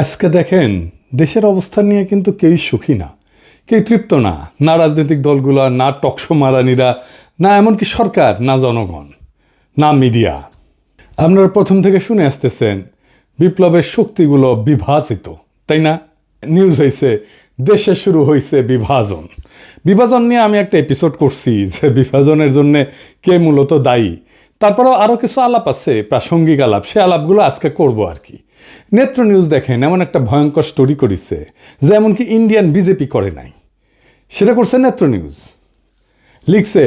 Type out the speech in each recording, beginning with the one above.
আজকে দেখেন দেশের অবস্থা নিয়ে কিন্তু কেউই সুখী না, কেউ তৃপ্ত না, না রাজনৈতিক দলগুলো, না টকশো মারানিরা, না এমনকি সরকার, না জনগণ, না মিডিয়া। আপনারা প্রথম থেকে শুনে আসতেছেন বিপ্লবের শক্তিগুলো বিভাজিত, তাই না? নিউজ হয়েছে দেশে শুরু হয়েছে বিভাজন। বিভাজন নিয়ে আমি একটা এপিসোড করছি যে বিভাজনের জন্য কে মূলত দায়ী। তারপরেও আরও কিছু আলাপ আছে, প্রাসঙ্গিক আলাপ, সে আলাপগুলো আজকে করব আর কি। নেত্র নিউজ দেখেন এমন একটা ভয়ঙ্কর স্টোরি করেছে যে এমনকি ইন্ডিয়ান বিজেপি করে নাই, সেটা করছে নেত্র নিউজ। লিখছে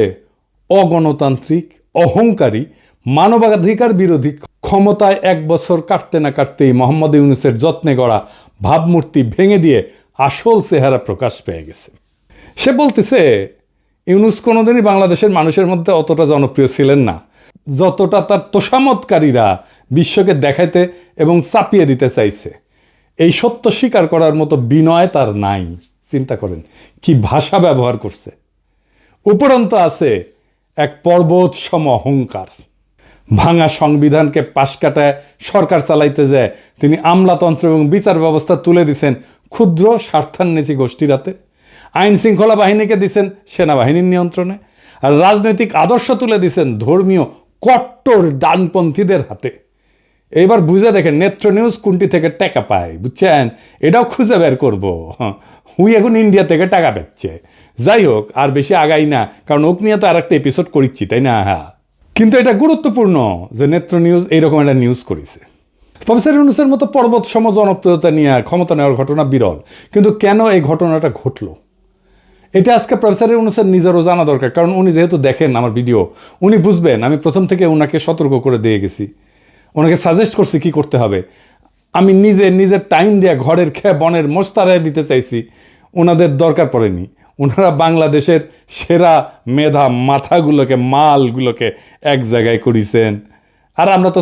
অগণতান্ত্রিক, অহংকারী, মানবাধিকার বিরোধী, ক্ষমতায় 1 বছর কাটতে না কাটতেই মোহাম্মদ ইউনূসের যত্নে গড়া ভাবমূর্তি ভেঙে দিয়ে আসল চেহারা প্রকাশ পেয়ে গেছে। সে বলতেছে ইউনূস কোনোদিনই বাংলাদেশের মানুষের মধ্যে অতটা জনপ্রিয় ছিলেন না যতটা তার তোষামতকারীরা বিশ্বকে দেখাইতে এবং চাপিয়ে দিতে চাইছে। এই সত্য স্বীকার করার মতো বিনয় তার নাই। চিন্তা করেন কি ভাষা ব্যবহার করছে। উপরন্ত আছে এক পর্বত সম অহংকার। ভাঙা সংবিধানকে পাশ কাটায় সরকার চালাইতে যায় তিনি আমলাতন্ত্র এবং বিচার ব্যবস্থা তুলে দিছেন ক্ষুদ্র স্বার্থান্বেষী গোষ্ঠীর হাতে। আইন শৃঙ্খলা বাহিনীকে দিছেন সেনাবাহিনীর নিয়ন্ত্রণে, আর রাজনৈতিক আদর্শ তুলে দিছেন ধর্মীয় কট্টর ডানপন্থীদের হাতে। এইবার বুঝে দেখেন নেত্র নিউজ কোনটি থেকে টাকা পায়, বুঝছেন? এটাও খুঁজে বের করবো। হুই এখন ইন্ডিয়া থেকে টাকা পাচ্ছে। যাই হোক, আর বেশি আগাই না, কারণ ওক নিয়ে তো আর একটা এপিসোড করিচ্ছি, তাই না? হ্যাঁ, কিন্তু এটা গুরুত্বপূর্ণ যে নেত্র নিউজ এইরকম একটা নিউজ করেছে। প্রফেসর ইউনূসের মতো পর্বত সম জনপ্রিয়তা নিয়ে ক্ষমতা নেওয়ার ঘটনা বিরল, কিন্তু কেন এই ঘটনাটা ঘটলো এটা আজকে প্রফেসর ইউনূসের নিজেরও জানা দরকার। কারণ উনি যেহেতু দেখেন আমার ভিডিও, উনি বুঝবেন আমি প্রথম থেকে ওনাকে সতর্ক করে দিয়ে গেছি, ওনাকে সাজেস্ট করছি কি করতে হবে। আমি নিজের টাইম দিয়ে ঘরের খেয়ে বনের মোস্তারায় দিতে চাইছি, ওনাদের দরকার পড়েনি। ওনারা বাংলাদেশের সেরা মেধা মাথাগুলোকে, মালগুলোকে এক জায়গায় করেছেন, আর আমরা তো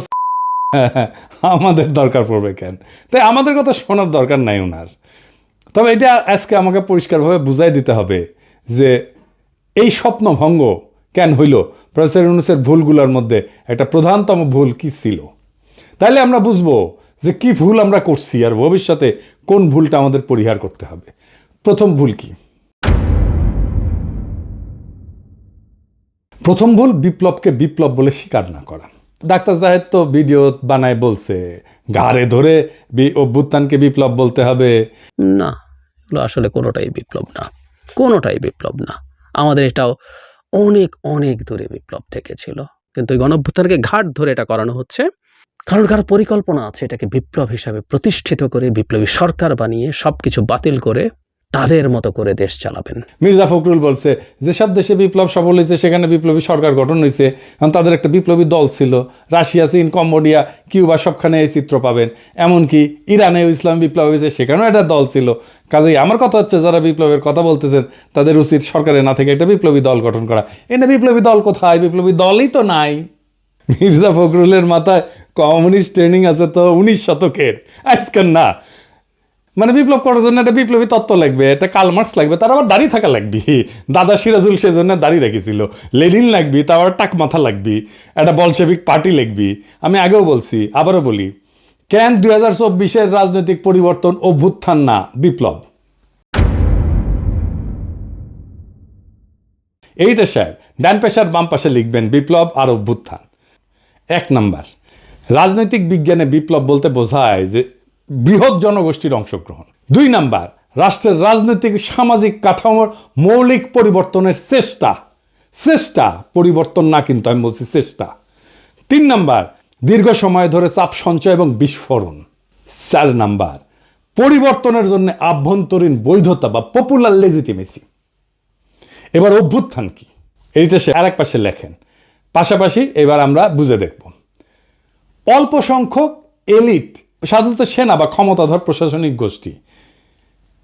আমাদের দরকার পড়বে কেন? তাই আমাদের কথা শোনার দরকার নাই ওনার। তবে এটা আজকে আমাকে পরিষ্কারভাবে বুঝাই দিতে হবে যে এই স্বপ্নভঙ্গ কেন হইল, প্রফেসর ইউনূসের ভুলগুলোর মধ্যে একটা প্রধানতম ভুল কি ছিল। তাইলে আমরা বুঝবো যে কি ভুল আমরা করছি আর ভবিষ্যতে কোন ভুলটা আমাদের পরিহার করতে হবে। প্রথম ভুল কি? প্রথম ভুল বিপ্লবকে বিপ্লব বলে স্বীকার না করা। ডাক্তার জাহেদ তো ভিডিও বানায় বলছে ঘাড়ে ধরে অভ্যুত্থানকে বিপ্লব বলতে হবে। না, এগুলো আসলে কোনোটাই বিপ্লব না, কোনোটাই বিপ্লব না। আমাদের এটাও অনেক অনেক দূরে বিপ্লব থেকে ছিল, কিন্তু এই গণঅভ্যুত্থানকে ঘাট ধরে এটা করানো হচ্ছে কারণ কারো পরিকল্পনা আছে এটাকে বিপ্লব হিসাবে প্রতিষ্ঠিত করে বিপ্লবী সরকার বানিয়ে সব কিছু বাতিল করে তাদের মতো করে দেশ চালাবেন। মির্জা ফখরুল বলছে যেসব দেশে বিপ্লব সফল হয়েছে সেখানে বিপ্লবী সরকার গঠন হয়েছে, কারণ তাদের একটা বিপ্লবী দল ছিল। রাশিয়া, চীন, কম্বোডিয়া, কিউবা সবখানে এই চিত্র পাবেন। এমনকি ইরানেও ইসলাম বিপ্লব হয়েছে, সেখানেও একটা দল ছিল। কাজেই আমার কথা হচ্ছে যারা বিপ্লবের কথা বলতেছেন তাদের উচিত সরকারে না থেকে একটা বিপ্লবী দল গঠন করা। এনে বিপ্লবী দল কোথায়? বিপ্লবী দলই তো নাই। মির্জা ফখরুলের মাথায় কমিউনিস্ট ট্রেনিং আছে তো 19 শতকের, আজকাল না। মানে বিপ্লব করার জন্য একটা বিপ্লবী তত্ত্ব লাগবে, একটা কার্ল মার্কস লাগবে, তার আবার দাড়ি থাকা লাগবে। দাদা সিরাজুল সেজন্য দাড়ি রেখেছিল। লেনিন লাগবি, তার আবার টাক মাথা লাগবি, একটা বলশেভিক পার্টি লাগবি। আমি আগেও বলছি, আবারও বলি, কেন 2024-এর রাজনৈতিক পরিবর্তন অভ্যুত্থান না বিপ্লব? এইটা সাহেব ডান পেশার বাম পাশে লিখবেন বিপ্লব আর অভ্যুত্থান। 1 নাম্বার, রাজনৈতিক বিজ্ঞানে বিপ্লব বলতে বোঝায় যে বৃহৎ জনগোষ্ঠীর অংশগ্রহণ। 2 নাম্বার, রাষ্ট্রের রাজনৈতিক সামাজিক কাঠামোর মৌলিক পরিবর্তনের চেষ্টা, পরিবর্তন না, কিন্তু আমি বলছি চেষ্টা। 3 নাম্বার, দীর্ঘ সময় ধরে চাপ সঞ্চয় এবং বিস্ফোরণ। 4 নাম্বার, পরিবর্তনের জন্য আভ্যন্তরীণ বৈধতা বা পপুলার লেজিটিমেসি। এবার অভ্যুত্থান কি, এইটা সে আরেক পাশে লেখেন। পাশাপাশি এবার আমরা বুঝে দেখব। অল্প সংখ্যক এলিট, সাধারণত সেনা বা ক্ষমতাধর প্রশাসনিক গোষ্ঠী,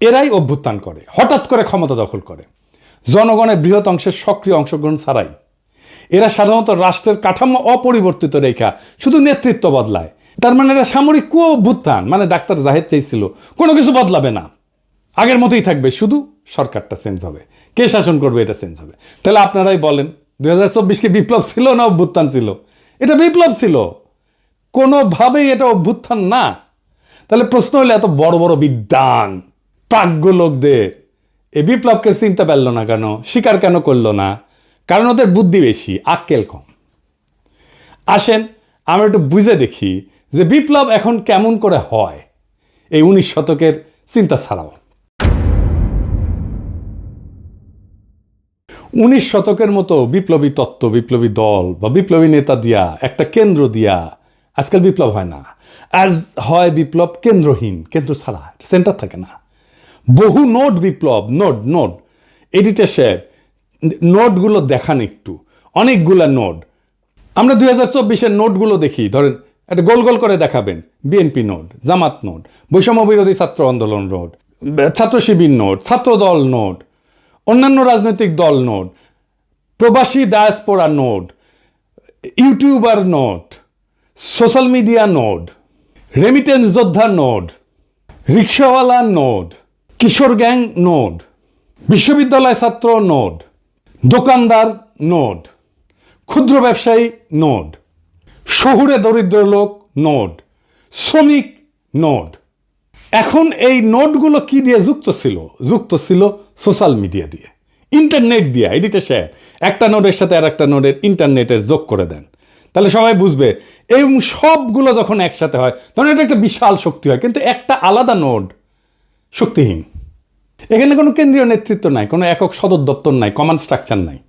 এরাই অভ্যুত্থান করে, হঠাৎ করে ক্ষমতা দখল করে জনগণের বৃহৎ অংশের সক্রিয় অংশগ্রহণ ছাড়াই। এরা সাধারণত রাষ্ট্রের কাঠামো অপরিবর্তিত রেখা শুধু নেতৃত্ব বদলায়। তার মানে এরা সামরিক অভ্যুত্থান। মানে ডাক্তার জাহেদ চাইছিল কোনো কিছু বদলাবে না, আগের মতোই থাকবে, শুধু সরকারটা চেঞ্জ হবে, কে শাসন করবে এটা চেঞ্জ হবে। তাহলে আপনারাই বলেন 2024 কি বিপ্লব ছিল না অভ্যুত্থান ছিল? এটা বিপ্লব ছিল, কোনোভাবেই এটা অভ্যুত্থান না। তাহলে প্রশ্ন হলো এত বড় বড় বিদ্বান প্রাজ্ঞ লোকদের এই বিপ্লবকে চিনতে পারল না কেন, স্বীকার কেন করলো না? কারণ ওদের বুদ্ধি বেশি, আক্কেল কম। আসেন আমরা একটু বুঝে দেখি যে বিপ্লব এখন কেমন করে হয় এই 19 শতকের চিন্তা ছাড়াও। 19 শতকের মতো বিপ্লবী তত্ত্ব, বিপ্লবী দল বা বিপ্লবী নেতা দিয়া, একটা কেন্দ্র দিয়া আজকাল বিপ্লব হয় না। আজ হয় বিপ্লব কেন্দ্রহীন, কেন্দ্র ছাড়া, সেন্টার থাকে না। বহু নোট বিপ্লব, নোট এডিটর সাহেব নোটগুলো দেখান একটু, অনেকগুলা নোট। আমরা 2024-এর নোটগুলো দেখি, ধরেন একটা গোল গোল করে দেখাবেন, বিএনপি নোট, জামাত নোট, বৈষম্য বিরোধী ছাত্র আন্দোলন নোট, ছাত্র শিবির নোট, ছাত্র দল নোট, অন্যান্য রাজনৈতিক দল নোট, প্রবাসী diaspora note, YouTuber note, social media note, remittance যোদ্ধা নোট, রিক্সাওয়ালা নোট, কিশোর গ্যাং নোট, বিশ্ববিদ্যালয় ছাত্র নোট, দোকানদার নোট, ক্ষুদ্র ব্যবসায়ী নোট, শহুরে দরিদ্র লোক নোট, শ্রমিক নোট। এখন এই নোটগুলো কি দিয়ে যুক্ত ছিল সোশ্যাল মিডিয়া দিয়ে, ইন্টারনেট দিয়ে। এডিটর সাহেব একটা নোটের সাথে আর একটা নোটের ইন্টারনেটের যোগ করে দেন, তাহলে সবাই বুঝবে। এবং সবগুলো যখন একসাথে হয় তখন এটা একটা বিশাল শক্তি হয়। কিন্তু একটা আলাদা নোট শক্তিহীন। এখানে কোনো কেন্দ্রীয় নেতৃত্ব নাই, কোনো একক সদর দপ্তর নাই, কমান্ড স্ট্রাকচার নাই।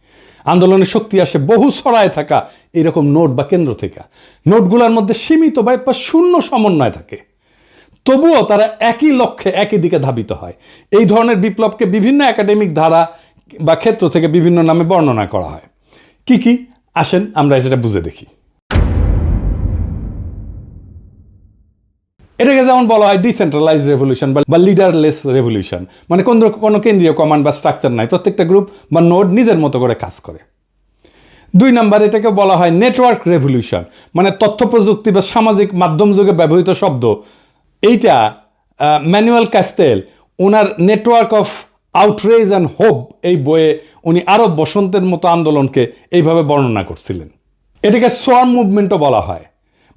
আন্দোলনের শক্তি আসে বহু ছড়ায় থাকা এরকম নোট বা কেন্দ্র থেকে। নোটগুলোর মধ্যে সীমিত বা শূন্য সমন্বয় থাকে, তবুও তারা একই লক্ষ্যে একই দিকে ধাবিত হয়। এই ধরনের বিপ্লবকে বিভিন্ন একাডেমিক ধারা বা ক্ষেত্র থেকে বিভিন্ন নামে বর্ণনা করা হয়। কি কি আসেন আমরা সেটা বুঝে দেখি। এটাকে যেমন বলা হয় ডিসেন্ট্রালাইজ রেভলিউশন বা লিডারলেস রেভলিউশন, মানে কোনো কেন্দ্রীয় কমান্ড বা স্ট্রাকচার নাই, প্রত্যেকটা গ্রুপ বা নোড নিজের মতো করে কাজ করে। 2 নম্বর এটাকে বলা হয় নেটওয়ার্ক রেভলিউশন, মানে তথ্য প্রযুক্তি বা সামাজিক মাধ্যম যুগে ব্যবহৃত শব্দ। এইটা Manuel castle owner network of outrage and hope এই বইয়ে উনি আরব বসন্তের মতো আন্দোলনকে এইভাবে বর্ণনা করছিলেন। এটাকে সোয়ার্ম মুভমেন্টও বলা হয়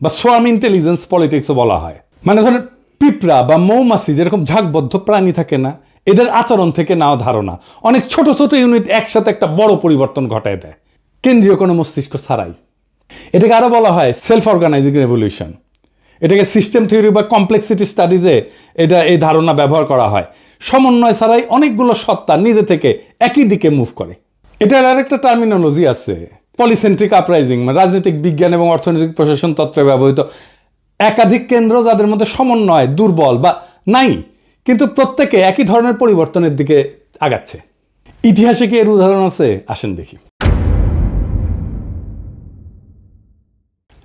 বা সোয়ার্ম ইন্টেলিজেন্স পলিটিক্সও বলা হয়। মানে ধরেন পিঁপড়া বা মৌমাছি যেরকম ঝাঁকবদ্ধ প্রাণী থাকে না, এদের আচরণ থেকে নেওয়া ধারণা অনেক ছোট ছোট ইউনিট একসাথে একটা বড় পরিবর্তন ঘটায় দেয়, কেন্দ্রীয় কোনো মস্তিষ্ক ছাড়াই। এটাকে আরও বলা হয় সেলফ অর্গানাইজিং রেভলিউশন। এটাকে সিস্টেম থিওরি বা কমপ্লেক্সিটি স্টাডিজে এই ধারণা ব্যবহার করা হয়। সমন্বয় ছাড়াই অনেকগুলো সত্তা নিজে থেকে একই দিকে মুভ করে। এটার আরেকটা টার্মিনোলজি আছে, পলিসেন্ট্রিক আপরাইজিং, মানে রাজনৈতিক বিজ্ঞান এবং অর্থনৈতিক প্রশাসন তত্ত্বে ব্যবহৃত একাধিক কেন্দ্র যাদের মধ্যে সমন্বয় দুর্বল বা নাই, কিন্তু প্রত্যেকে একই ধরনের পরিবর্তনের দিকে আগাচ্ছে। ইতিহাসে কি এর উদাহরণ আছে? আসেন দেখি।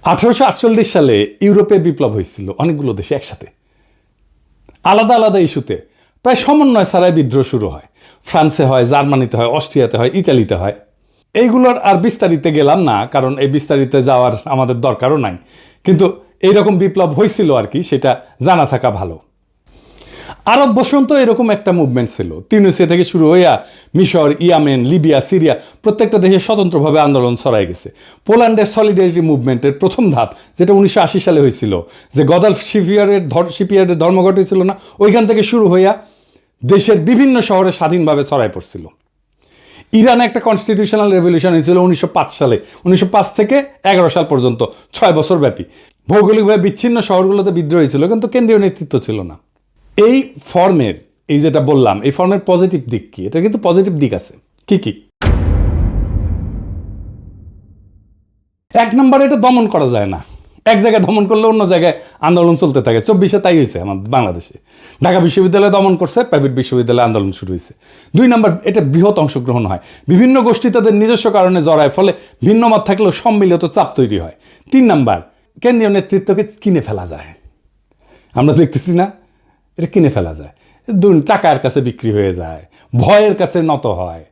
1848 সালে ইউরোপে বিপ্লব হয়েছিল অনেকগুলো দেশে একসাথে, আলাদা আলাদা ইস্যুতে। প্রায় সমন্বয় ছাড়াই বিদ্রোহ শুরু হয়। ফ্রান্সে হয়, জার্মানিতে হয়, অস্ট্রিয়াতে হয়, ইটালিতে হয়। এইগুলোর আর বিস্তারিতে গেলাম না, কারণ এই বিস্তারিতে যাওয়ার আমাদের দরকারও নাই। কিন্তু এইরকম বিপ্লব হয়েছিল আর কি, সেটা জানা থাকা ভালো। আরব বসন্ত এরকম একটা মুভমেন্ট ছিল। তিউনিসিয়া থেকে শুরু হইয়া মিশর, ইয়েমেন, লিবিয়া, সিরিয়া প্রত্যেকটা দেশে স্বতন্ত্রভাবে আন্দোলন ছড়াই গেছে। পোল্যান্ডের সলিডারিটি মুভমেন্টের প্রথম ধাপ, যেটা 1980 সালে হয়েছিল, যে গদালফ শিপইয়ার্ডের ধর্মঘট হয়েছিল না, ওইখান থেকে শুরু হইয়া দেশের বিভিন্ন শহরে স্বাধীনভাবে ছড়াই পড়ছিল। ইরানে একটা কনস্টিটিউশনাল রেভলিউশন হয়েছিল 1905 সালে। 1905 থেকে 11 সাল পর্যন্ত 6 বছর ব্যাপী। ভৌগোলিকভাবে বিচ্ছিন্ন শহরগুলোতে বিদ্রোহ হয়েছিল, কিন্তু কেন্দ্রীয় নেতৃত্ব ছিল না। এই ফর্মের, এই যেটা বললাম, এই ফর্মের পজিটিভ দিক কি? এটা কিন্তু পজিটিভ দিক আছে। কি কি? 1 নম্বরে এটা দমন করা যায় না। এক জায়গায় দমন করলে অন্য জায়গায় আন্দোলন চলতে থাকে। 24-এ তাই হয়েছে আমাদের বাংলাদেশে। ঢাকা বিশ্ববিদ্যালয় দমন করছে, প্রাইভেট বিশ্ববিদ্যালয়ে আন্দোলন শুরু হয়েছে। 2 নম্বর, এটা বৃহৎ অংশগ্রহণ হয়। বিভিন্ন গোষ্ঠী তাদের নিজস্ব কারণে জড়ায়, ফলে ভিন্ন মত থাকলেও সম্মিলিত চাপ তৈরি হয়। 3 নম্বর, কেন্দ্রীয় নেতৃত্বকে কিনে ফেলা যায়। আমরা দেখতেছি না, এটা কিনে ফেলা যায়। টাকার কাছে বিক্রি হয়ে যায়, ভয়ের কাছে নত হয়।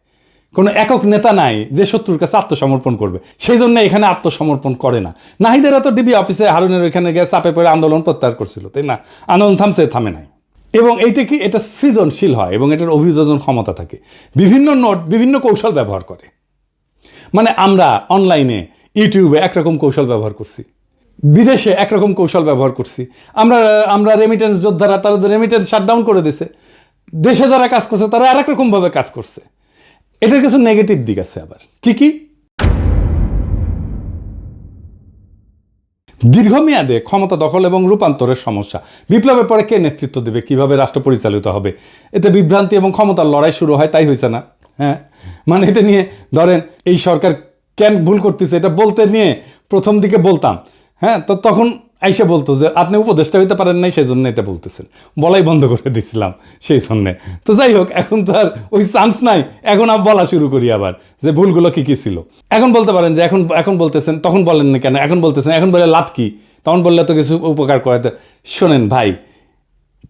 কোনো একক নেতা নাই যে শত্রুর কাছে আত্মসমর্পণ করবে, সেই জন্য এখানে আত্মসমর্পণ করে না। নাহিদেরা তো ডিবি অফিসে হারুনের ওইখানে গিয়ে চাপে পড়ে আন্দোলন প্রত্যাহার করছিল, তাই না? আন্দোলন থামে নাই। এবং এইটা কি, এটা সৃজনশীল হয় এবং এটার অভিযোজন ক্ষমতা থাকে। বিভিন্ন নোট বিভিন্ন কৌশল ব্যবহার করে। মানে আমরা অনলাইনে ইউটিউবে একরকম কৌশল ব্যবহার করছি, বিদেশে একরকম কৌশল ব্যবহার করছি, আমরা আমরা রেমিটেন্স যোদ্ধারা, তারা রেমিটেন্স শাটডাউন করে দিছে। দেশে যারা কাজ করছে তারা আরেক রকমভাবে কাজ করছে। এটার কিছু নেগেটিভ দিক আছে আবার। কি কি? দীর্ঘমেয়াদে ক্ষমতা দখল এবং রূপান্তরের সমস্যা। বিপ্লবের পরে কে নেতৃত্ব দেবে, কিভাবে রাষ্ট্র পরিচালিত হবে, এতে বিভ্রান্তি এবং ক্ষমতার লড়াই শুরু হয়। তাই হয়েছে না? হ্যাঁ, মানে এটা নিয়ে ধরেন এই সরকার কেন ভুল করতেছে এটা বলতে নিয়ে প্রথম দিকে বলতাম, হ্যাঁ, তো তখন আইসা বলতো যে আপনি উপদেষ্টা হইতে পারেন নাই, সেই জন্য এটা বলতেছেন, বলাই বন্ধ করে দিছিলাম সেই জন্যে। তো যাই হোক, এখন তো আর ওই চান্স নাই, এখন আর বলা শুরু করি আবার যে ভুলগুলো কি কি ছিল। এখন বলতে পারেন যে এখন বলতেছেন, তখন বলেন না কেন, এখন বলতেছেন, এখন বলে লাভ কি, তখন বললে তো কিছু উপকার করে। শোনেন ভাই,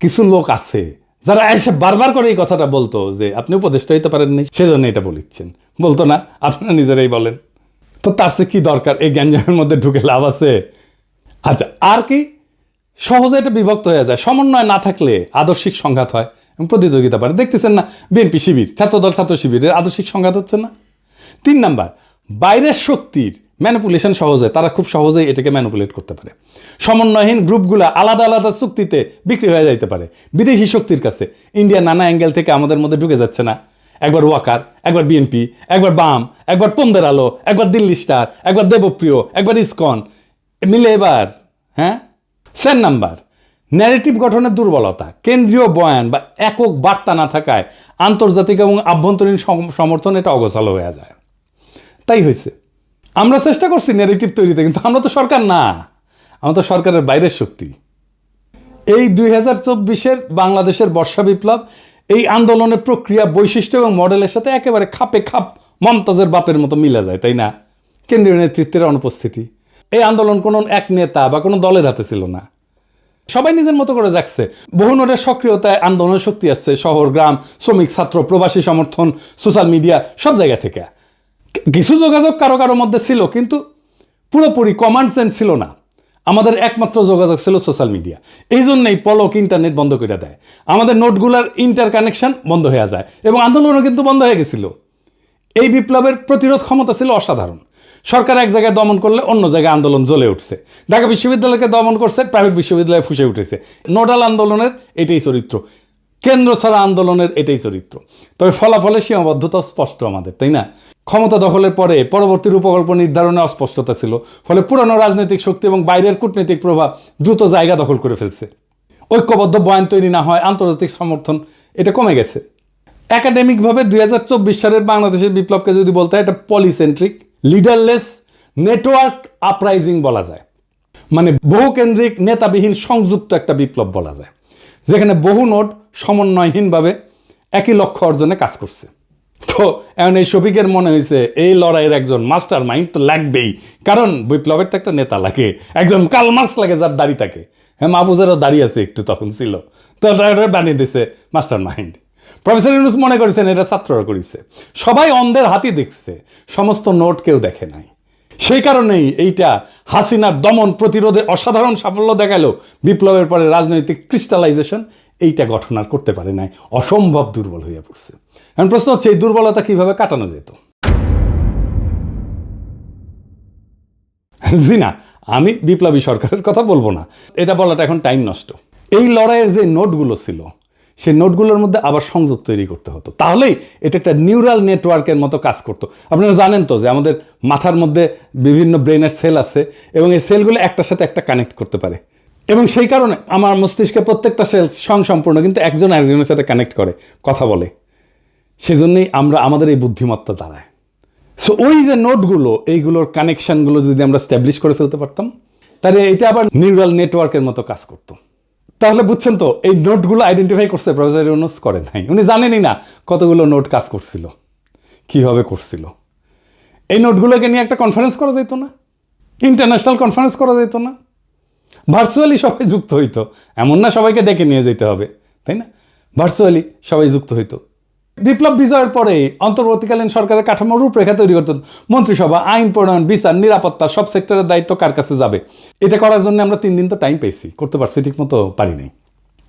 কিছু লোক আছে যারা এসে বারবার করে এই কথাটা বলতো যে আপনি উপদেষ্টা হইতে পারেননি, সেজন্য এটা বলিচ্ছেন, বলতো না? আপনারা নিজেরাই বলেন। তো তার সে কি দরকার, এই গ্যাঞ্জামের মধ্যে ঢুকে লাভ আছে? আচ্ছা, আর কি? সহজে এটা বিভক্ত হয়ে যায়, সমন্বয় না থাকলে আদর্শিক সংঘাত হয় এবং প্রতিযোগিতা বাড়ে। দেখতেছেন না, বিএনপি শিবির, ছাত্রদল ছাত্র শিবিরের আদর্শিক সংঘাত হচ্ছে না? 3 নাম্বার, বাইরের শক্তির ম্যানিপুলেশন সহজে, তারা খুব সহজেই এটাকে ম্যানিপুলেট করতে পারে। সমন্বয়হীন গ্রুপগুলো আলাদা আলাদা চুক্তিতে বিক্রি হয়ে যাইতে পারে বিদেশি শক্তির কাছে। ইন্ডিয়া নানা অ্যাঙ্গেল থেকে আমাদের মধ্যে ঢুকে যাচ্ছে না, একবার ওয়াকার, একবার বিএনপি, একবার বাম, একবার পন্দের আলো, একবার দিল্লি স্টার, একবার দেবপ্রিয়, একবার ইসকন মিলে এবার। হ্যাঁ। 4 নাম্বার, ন্যারেটিভ গঠনের দুর্বলতা। কেন্দ্রীয় বয়ান বা একক বার্তা না থাকায় আন্তর্জাতিক এবং আভ্যন্তরীণ সমর্থন এটা অগোছালো হয়ে যায়। তাই হয়েছে। আমরা চেষ্টা করছি ন্যারেটিভ তৈরিতে, কিন্তু আমরা তো সরকার না, আমরা তো সরকারের বাইরের শক্তি। এই 2024-এর বাংলাদেশের বর্ষা বিপ্লব এই আন্দোলনের প্রক্রিয়া, বৈশিষ্ট্য এবং মডেলের সাথে একেবারে খাপে খাপ মমতাজের বাপের মতো মিলে যায়, তাই না? কেন্দ্রীয় নেতৃত্বের অনুপস্থিতি। এই আন্দোলন কোনো এক নেতা বা কোনো দলের হাতে ছিল না, সবাই নিজের মতো করে যাচ্ছে। বহু নোটের সক্রিয়তায় আন্দোলনের শক্তি আসছে শহর, গ্রাম, শ্রমিক, ছাত্র, প্রবাসী সমর্থন, সোশ্যাল মিডিয়া, সব জায়গা থেকে। কিছু যোগাযোগ কারো কারোর মধ্যে ছিল, কিন্তু পুরোপুরি কমান্ড সেন্স ছিল না। আমাদের একমাত্র যোগাযোগ ছিল সোশ্যাল মিডিয়া। এই জন্যই পলক ইন্টারনেট বন্ধ করে দেয়, আমাদের নোটগুলার ইন্টার কানেকশন বন্ধ হয়ে যায় এবং আন্দোলনও কিন্তু বন্ধ হয়ে গেছিল। এই বিপ্লবের প্রতিরোধ ক্ষমতা ছিল অসাধারণ। সরকার এক জায়গায় দমন করলে অন্য জায়গায় আন্দোলন জ্বলে উঠছে। ঢাকা বিশ্ববিদ্যালয়কে দমন করছে, প্রাইভেট বিশ্ববিদ্যালয়ে ফুসে উঠেছে। নোডাল আন্দোলনের এটাই চরিত্র, কেন্দ্র ছাড়া আন্দোলনের এটাই চরিত্র। তবে ফলাফলের সীমাবদ্ধতা স্পষ্ট আমাদের, তাই না? ক্ষমতা দখলের পরে পরবর্তী রূপকল্প নির্ধারণে অস্পষ্টতা ছিল, ফলে পুরানো রাজনৈতিক শক্তি এবং বাইরের কূটনৈতিক প্রভাব দ্রুত জায়গা দখল করে ফেলছে। ঐক্যবদ্ধ বয়ান তৈরি না হয়, আন্তর্জাতিক সমর্থন এটা কমে গেছে। একাডেমিকভাবে 2024 সালের বাংলাদেশের বিপ্লবকে যদি বলতে হয়, এটা পলিসেন্ট্রিক, লিডারলেস, নেটওয়ার্ক আপরাইজিং বলা যায়। মানে বহুকেন্দ্রিক, নেতাবিহীন, সংযুক্ত একটা বিপ্লব বলা যায়, যেখানে বহু নোট সমন্বয়হীনভাবে একই লক্ষ্য অর্জনে কাজ করছে। তো এখন এই শফিকের মনে হয়েছে এই লড়াইয়ের একজন মাস্টার মাইন্ড তো লাগবেই, কারণ বিপ্লবের তো একটা নেতা লাগে, একজন কার্ল মার্কস লাগে যার দাড়ি থাকে। হ্যাঁ, মাহফুজেরও দাড়ি আছে একটু, তখন ছিল, তো বানিয়ে দিয়েছে মাস্টার মাইন্ড। প্রফেসর ইউনূস মনে করেছেন এটা ছাত্ররা করেছে। সবাই অন্ধের হাতি দেখছে, সমস্ত নোট কেউ দেখে নাই। সেই কারণেই এইটা হাসিনার দমন প্রতিরোধে অসাধারণ সাফল্য দেখালো। বিপ্লবের পরে রাজনৈতিক ক্রিস্টালাইজেশন এইটা গঠন আর করতে পারে নাই, অসম্ভব দুর্বল হয়ে পড়ছে। এখন প্রশ্ন হচ্ছে এই দুর্বলতা কিভাবে কাটানো যেত? জি না, আমি বিপ্লবী সরকারের কথা বলবো না, এটা বলাটা এখন টাইম নষ্ট। এই লড়াইয়ের যে নোটগুলো ছিল, সেই নোটগুলোর মধ্যে আবার সংযোগ তৈরি করতে হতো, তাহলেই এটা একটা নিউরাল নেটওয়ার্কের মতো কাজ করতো। আপনারা জানেন তো যে আমাদের মাথার মধ্যে বিভিন্ন ব্রেনের সেল আছে এবং এই সেলগুলো একটার সাথে একটা কানেক্ট করতে পারে, এবং সেই কারণে আমার মস্তিষ্কে প্রত্যেকটা সেল স্বয়ংসম্পূর্ণ, কিন্তু একজন আরেকজনের সাথে কানেক্ট করে, কথা বলে। সেজন্যই আমরা আমাদের এই বুদ্ধিমত্তা দাঁড়ায়। সো ওই যে নোটগুলো, এইগুলোর কানেকশনগুলো যদি আমরা স্ট্যাবলিশ করে ফেলতে পারতাম, তাহলে এটা আবার নিউরাল নেটওয়ার্কের মতো কাজ করতো। তাহলে বুঝছেন তো, এই নোটগুলো আইডেন্টিফাই করছে প্রফেসর ইউনূস, করে নাই। উনি জানেনই না কতগুলো নোট কাজ করছিল, কিভাবে করছিল। এই নোটগুলোকে নিয়ে একটা কনফারেন্স করা যেত না? ইন্টারন্যাশনাল কনফারেন্স করা যেত না? ভার্চুয়ালি সবাই যুক্ত হইতো, এমন না সবাইকে ডেকে নিয়ে যেতে হবে, তাই না? ভার্চুয়ালি সবাই যুক্ত হইতো। বিপ্লব বিজয়ের পরে অন্তর্বর্তীকালীন সরকারের কাঠামো রূপরেখা তৈরি করতে মন্ত্রিসভা, আইন প্রণয়ন, বিচার, নিরাপত্তা, সব সেক্টরের দায়িত্ব কার কাছে যাবে, এটা করার জন্য আমরা 3 দিন তো টাইম পেয়েছি, করতে পারছি ঠিক মতো পারি নাই।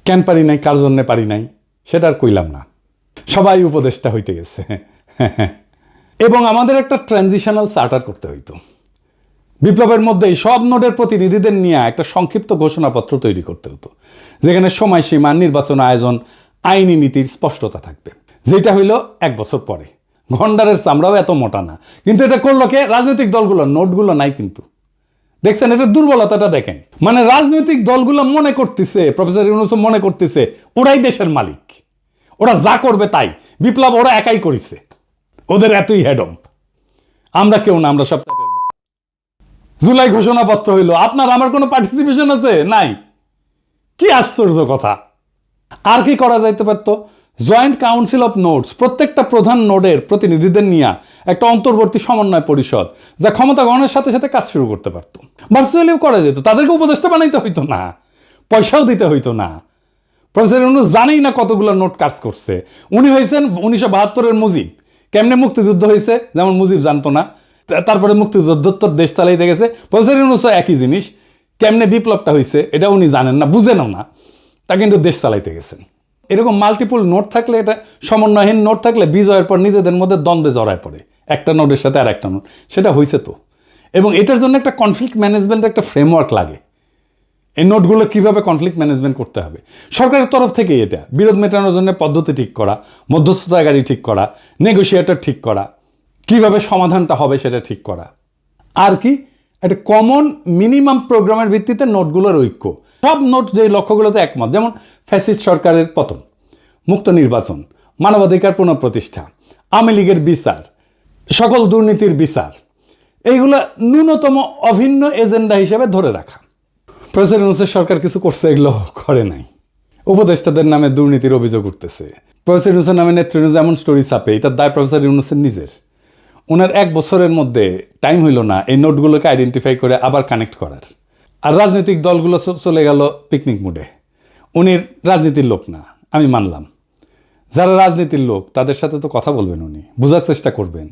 কেন পারি নাই, কার জন্য পারি নাই, সেটা আর কইলাম না। সবাই উপদেষ্টা হইতে গেছে এবং আমাদের একটা ট্রানজিশনাল চার্টার করতে হইতো। বিপ্লবের মধ্যেই সব নোডের প্রতিনিধিদের নিয়ে একটা সংক্ষিপ্ত ঘোষণাপত্র তৈরি করতে হতো, যেখানে সময়সীমা, নির্বাচন আয়োজন, আইনি নীতির স্পষ্টতা থাকবে, যেটা হইল 1 বছর পরে। গন্ডারের চামড়াও এত মোটা না, কিন্তু এটা করলো কে? রাজনৈতিক দলগুলো। নোটগুলো নাই কিন্তু। দেখছেন, এটা দুর্বলতাটা দেখেন। মানে রাজনৈতিক দলগুলো মনে করতেছে, প্রফেসর ইউনূস মনে করতেছে ওরাই দেশের মালিক, ওরা যা করবে তাই। বিপ্লব ওরা একাই করেছে, ওদের এতই হেডম। আমরা কেউ না, আমরা সব জুলাই ঘোষণাপত্র হইল, আপনার আমার কোনো পার্টিসিপেশন আছে? নাই। কি আশ্চর্য কথা। আর কি করা যাইতে পারত? জয়েন্ট কাউন্সিল অফ নোডস, প্রত্যেকটা প্রধান নোডের প্রতিনিধিদের নিয়ে একটা অন্তর্বর্তী সমন্বয় পরিষদ, যা ক্ষমতা গ্রহণের সাথে সাথে কাজ শুরু করতে পারত। ভার্চুয়ালিও করা যেত, তাদেরকে উপদেষ্টা বানাইতে হইতো না, পয়সাও দিতে হইতো না। প্রফেসর ইউনূস জানেই না কতগুলো নোট কাজ করছে। উনি হয়েছেন 1972-এর মুজিব। কেমনে মুক্তিযুদ্ধ হয়েছে যেমন মুজিব জানতো না, তারপরে মুক্তিযুদ্ধোত্তর দেশ চালাইতে গেছে। প্রফেসর ইউনূসও একই জিনিস, কেমনে বিপ্লবটা হয়েছে এটা উনি জানেন না, বুঝেনও না, তা কিন্তু দেশ চালাইতে গেছেন। এরকম মাল্টিপল নোট থাকলে, এটা সমন্বয়হীন নোট থাকলে বিজয়ের পর নিজেদের মধ্যে দ্বন্দ্বে জড়ায় পড়ে, একটা নোটের সাথে আর একটা নোট। সেটা হয়েছে তো। এবং এটার জন্য একটা কনফ্লিক্ট ম্যানেজমেন্ট, একটা ফ্রেমওয়ার্ক লাগে। এই নোটগুলো কীভাবে কনফ্লিক্ট ম্যানেজমেন্ট করতে হবে, সরকারের তরফ থেকে এটা বিরোধ মেটানোর জন্য পদ্ধতি ঠিক করা, মধ্যস্থতাকারী ঠিক করা, নেগোসিয়েটর ঠিক করা, কিভাবে সমাধানটা হবে সেটা ঠিক করা। আর কি, একটা কমন মিনিমাম প্রোগ্রামের ভিত্তিতে নোটগুলোর ঐক্য। সব নোট যে লক্ষ্যগুলোতে একমত, যেমন ফ্যাসিস্ট সরকারের পতন, মুক্ত নির্বাচন, মানবাধিকার পুনঃপ্রতিষ্ঠা, আওয়ামী লীগের বিচার, সকল দুর্নীতির বিচার, এইগুলা ন্যূনতম অভিন্ন এজেন্ডা হিসেবে ধরে রাখা। প্রফেসর ইউনূসের সরকার কিছু করছে, এগুলো করে নাই। উপদেষ্টাদের নামে দুর্নীতির অভিযোগ উঠতেছে। প্রফেসর ইউনূসের নামে নেতৃত্ব যেমন স্টোরি ছাপে, এটার দায় প্রফেসর ইউনূসের নিজের। ওনার 1 বছরের মধ্যে টাইম হইল না এই নোটগুলোকে আইডেন্টিফাই করে আবার কানেক্ট করার। আর রাজনৈতিক দলগুলো চলে গেল পিকনিক মুডে। উনি রাজনীতির লোক না, আমি মানলাম। যারা রাজনীতির লোক তাদের সাথে তো কথা বলবেন, উনি বোঝার চেষ্টা করবেন।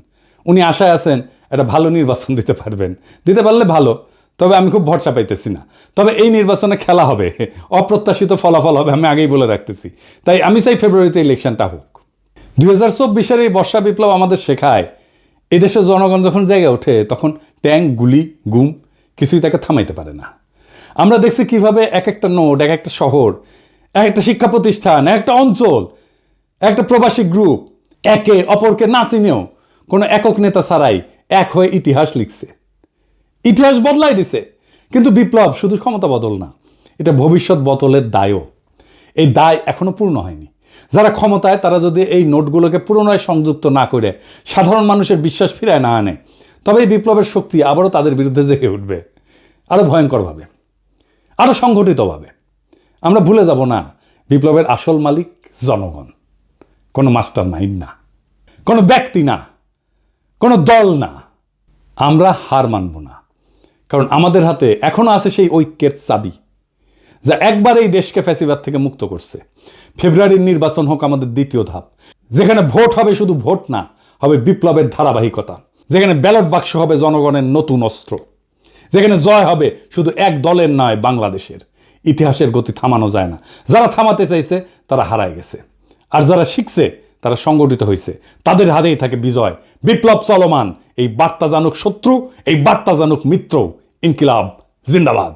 উনি আশায় আছেন একটা ভালো নির্বাচন দিতে পারবেন, দিতে পারলে ভালো। তবে আমি খুব ভরসা পাইতেছি না। তবে এই নির্বাচনে খেলা হবে, অপ্রত্যাশিত ফলাফল হবে, আমি আগেই বলে রাখতেছি। তাই আমি চাই ফেব্রুয়ারিতে ইলেকশনটা হোক। 2024-এর এই বর্ষা বিপ্লব আমাদের শেখায়, এদেশের জনগণ যখন জেগে ওঠে তখন ট্যাঙ্ক, গুলি, গুম কিছুই তাকে থামাইতে পারে না। আমরা দেখছি কিভাবে এক একটা নোড, এক একটা শহর, এক একটা শিক্ষা প্রতিষ্ঠান, একটা অঞ্চল, একটা প্রবাসী গ্রুপ একে অপরকে না চিনেও কোনো একক নেতা ছাড়াই এক হয়ে ইতিহাস লিখছে, ইতিহাস বদলাই দিছে। কিন্তু বিপ্লব শুধু ক্ষমতা বদল না, এটা ভবিষ্যৎ বদলের দায়ও। এই দায় এখনো পূর্ণ হয়নি। যারা ক্ষমতায়, তারা যদি এই নোটগুলোকে পুনরায় সংযুক্ত না করে সাধারণ মানুষের বিশ্বাস ফিরায় না আনে, তবে এই বিপ্লবের শক্তি আবারও তাদের বিরুদ্ধে জেগে উঠবে, আরও ভয়ঙ্করভাবে, আরও সংগঠিতভাবে। আমরা ভুলে যাব না, বিপ্লবের আসল মালিক জনগণ, কোনো মাস্টার মাইন্ড না, কোনো ব্যক্তি না, কোনো দল না। আমরা হার মানব না, কারণ আমাদের হাতে এখনো আছে সেই ঐক্যের চাবি, যা একবার এই দেশকে ফ্যাসিবাদ থেকে মুক্ত করছে। ফেব্রুয়ারির নির্বাচন হোক আমাদের দ্বিতীয় ধাপ, যেখানে ভোট হবে শুধু ভোট না, হবে বিপ্লবের ধারাবাহিকতা, যেখানে ব্যালট বাক্স হবে জনগণের নতুন অস্ত্র, যেখানে জয় হবে শুধু এক দলের নয়, বাংলাদেশের। ইতিহাসের গতি থামানো যায় না। যারা থামাতে চাইছে তারা হারায় গেছে, আর যারা শিখছে তারা সংগঠিত হয়েছে, তাদের হাতেই থাকে বিজয়। বিপ্লব চলমান, এই বার্তা জানুক শত্রু, এই বার্তা জানুক মিত্র। ইনকিলাব জিন্দাবাদ।